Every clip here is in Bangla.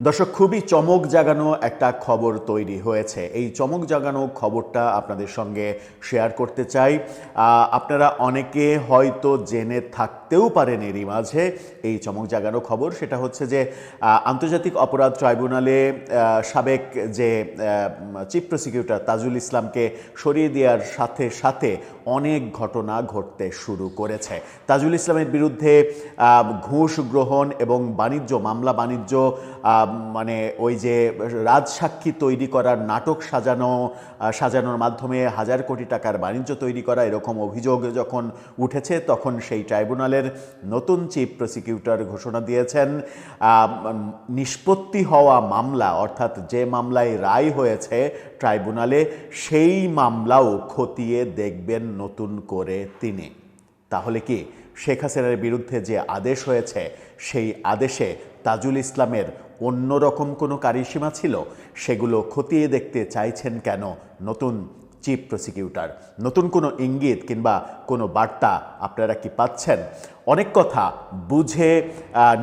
দর্শক, খুবই চমক জাগানো একটা খবর তৈরি হয়েছে। এই চমক জাগানো খবরটা আপনাদের সঙ্গে শেয়ার করতে চাই। আপনারা অনেকে হয়তো জেনে থাকতেও পারেন এরই মাঝে এই চমক জাগানো খবর। সেটা হচ্ছে যে আন্তর্জাতিক অপরাধ ট্রাইব্যুনালে সাবেক যে চিফ প্রসিকিউটর তাজুল ইসলামকে সরিয়ে দেওয়ার সাথে সাথে অনেক ঘটনা ঘটতে শুরু করেছে। তাজুল ইসলামের বিরুদ্ধে ঘুষ গ্রহণ এবং মামলা বাণিজ্য, মানে ওই যে রাজসাক্ষী তৈরি করার নাটক সাজানোর মাধ্যমে হাজার কোটি টাকার বাণিজ্য তৈরি করা, এরকম অভিযোগ যখন উঠেছে তখন সেই ট্রাইব্যুনালের নতুন চিফ প্রসিকিউটর ঘোষণা দিয়েছেন নিষ্পত্তি হওয়া মামলা, অর্থাৎ যে মামলায় রায় হয়েছে ট্রাইব্যুনালে, সেই মামলাও খতিয়ে দেখবেন নতুন করে তিনি। তাহলে কি শেখ হাসিনার বিরুদ্ধে যে আদেশ হয়েছে সেই আদেশে তাজুল ইসলামের অন্যরকম কোনো কারিসীমা ছিল? সেগুলো খতিয়ে দেখতে চাইছেন কেন নতুন চিফ প্রসিকিউটর? নতুন কোনো ইঙ্গিত কিংবা কোনো বার্তা আপনারা কি পাচ্ছেন? অনেক কথা বুঝে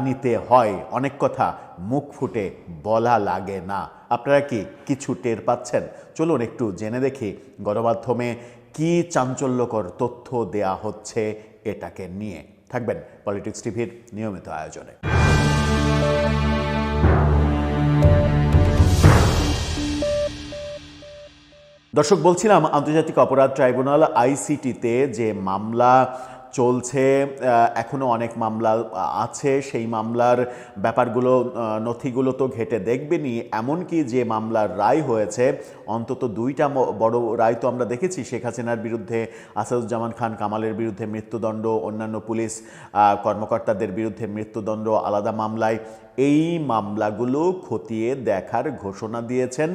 নিতে হয়, অনেক কথা মুখ ফুটে বলা লাগে না। আপনারা কি কিছু টের পাচ্ছেন? চলুন একটু জেনে দেখি গণমাধ্যমে কি চাঞ্চল্যকর তথ্য দেয়া হচ্ছে এটাকে নিয়ে। থাকবেন পলিটিক্স টিভির নিয়মিত আয়োজনে। দর্শক, বলছিলাম আন্তর্জাতিক অপরাধ ট্রাইব্যুনাল আইসিটিতে যে মামলা চলছে, এখনও অনেক মামলা আছে। সেই মামলার ব্যাপারগুলো, নথিগুলো তো ঘেটে দেখবেনই। এমনকি যে মামলার রায় হয়েছে, অন্তত দুইটা বড় রায় তো আমরা দেখেছি। শেখ হাসিনার বিরুদ্ধে আসাদুজ্জামান খান কামালের বিরুদ্ধে মৃত্যুদণ্ড, অন্যান্য পুলিশ কর্মকর্তাদের বিরুদ্ধে মৃত্যুদণ্ড আলাদা মামলায়। এই মামলাগুলো খতিয়ে দেখার ঘোষণা দিয়েছেন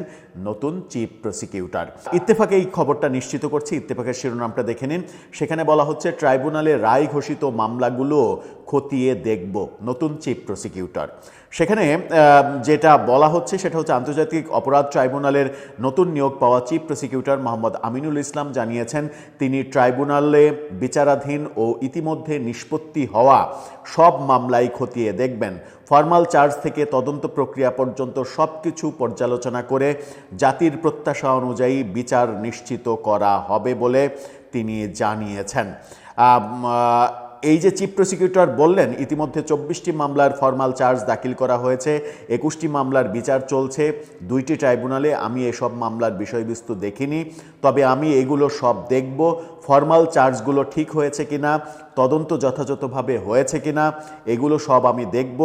নতুন চিফ প্রসিকিউটর। ইত্তেফাক এই খবরটা নিশ্চিত করছে, ইত্তেফাকের শিরোনামটা দেখে নিন। সেখানে বলা হচ্ছে ট্রাইব্যুনালে রায় ঘোষিত মামলাগুলো খতিয়ে দেখব নতুন চিফ প্রসিকিউটর। সেখানে যেটা বলা হচ্ছে সেটা হচ্ছে আন্তর্জাতিক অপরাধ ট্রাইব্যুনালের নতুন নিয়োগ পাওয়া চিফ প্রসিকিউটর মোহাম্মদ আমিনুল ইসলাম জানিয়েছেন তিনি ট্রাইব্যুনালে বিচারাধীন ও ইতিমধ্যে নিষ্পত্তি হওয়া সব মামলাই খতিয়ে দেখবেন। ফরমাল চার্জ থেকে তদন্ত প্রক্রিয়া পর্যন্ত সব কিছু পর্যালোচনা করে জাতির প্রত্যাশা অনুযায়ী বিচার নিশ্চিত করা হবে বলে তিনি জানিয়েছেন। এই যে চিফ প্রসিকিউটর বললেন, ইতিমধ্যে 24টি মামলার ফরমাল চার্জ দাখিল করা হয়েছে, 21টি মামলার বিচার চলছে 2টি ট্রাইব্যুনালে। আমি এসব মামলার বিষয়বস্তু দেখিনি, তবে আমি এগুলো সব দেখব। ফরমাল চার্জগুলো ঠিক হয়েছে কিনা, তদন্ত যথাযথভাবে হয়েছে কিনা, এগুলো সব আমি দেখব।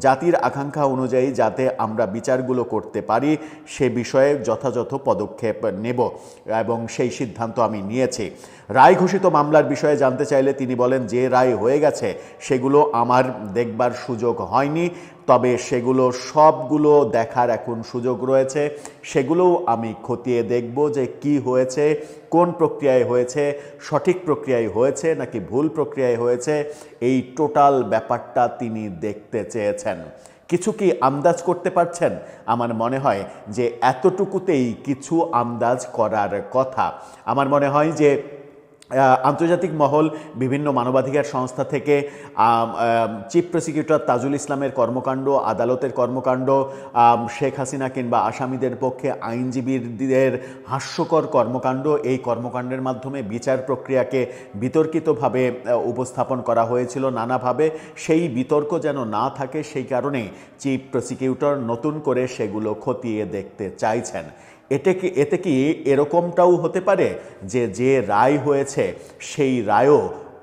জাতির আকাঙ্ক্ষা অনুযায়ী যাতে আমরা বিচারগুলো করতে পারি সে বিষয়ে যথাযথ পদক্ষেপ নেব এবং সেই সিদ্ধান্ত আমি নিয়েছি। রায় ঘোষিত মামলার বিষয়ে জানতে চাইলে তিনি বলেন, যে রায় হয়ে গেছে সেগুলো আমার দেখবার সুযোগ হয়নি, তবে সেগুলো সবগুলো দেখার এখন সুযোগ রয়েছে। সেগুলোও আমি খতিয়ে দেখব যে কি হয়েছে, কোন প্রক্রিয়ায় হয়েছে, সঠিক প্রক্রিয়ায় হয়েছে নাকি ভুল প্রক্রিয়ায় হয়েছে। এই টোটাল ব্যাপারটা তিনি দেখতে চেয়েছেন। কিছু কি আন্দাজ করতে পারছেন? আমার মনে হয় যে এতটুকুতেই কিছু আন্দাজ করার কথা। আমার মনে হয় যে আন্তর্জাতিক মহল, বিভিন্ন মানবাধিকার সংস্থা থেকে চিফ প্রসিকিউটর তাজুল ইসলামের কর্মকাণ্ড, আদালতের কর্মকাণ্ড, শেখ হাসিনা কিংবা আসামিদের পক্ষে আইনজীবীদের হাস্যকর কর্মকাণ্ড, এই কর্মকাণ্ডের মাধ্যমে বিচার প্রক্রিয়াকে বিতর্কিতভাবে উপস্থাপন করা হয়েছিল নানাভাবে। সেই বিতর্ক যেন না থাকে সেই কারণে চিফ প্রসিকিউটর নতুন করে সেগুলো খতিয়ে দেখতে চাইছেন। এতে কি এরকমটাও হতে পারে যে রায় হয়েছে সেই রায়ও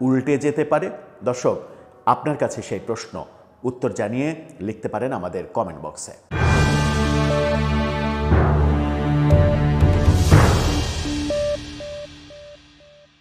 উল্টে যেতে পারে? দর্শক, আপনার কাছে সেই প্রশ্ন, উত্তর জানিয়ে লিখতে পারেন আমাদের কমেন্ট বক্সে।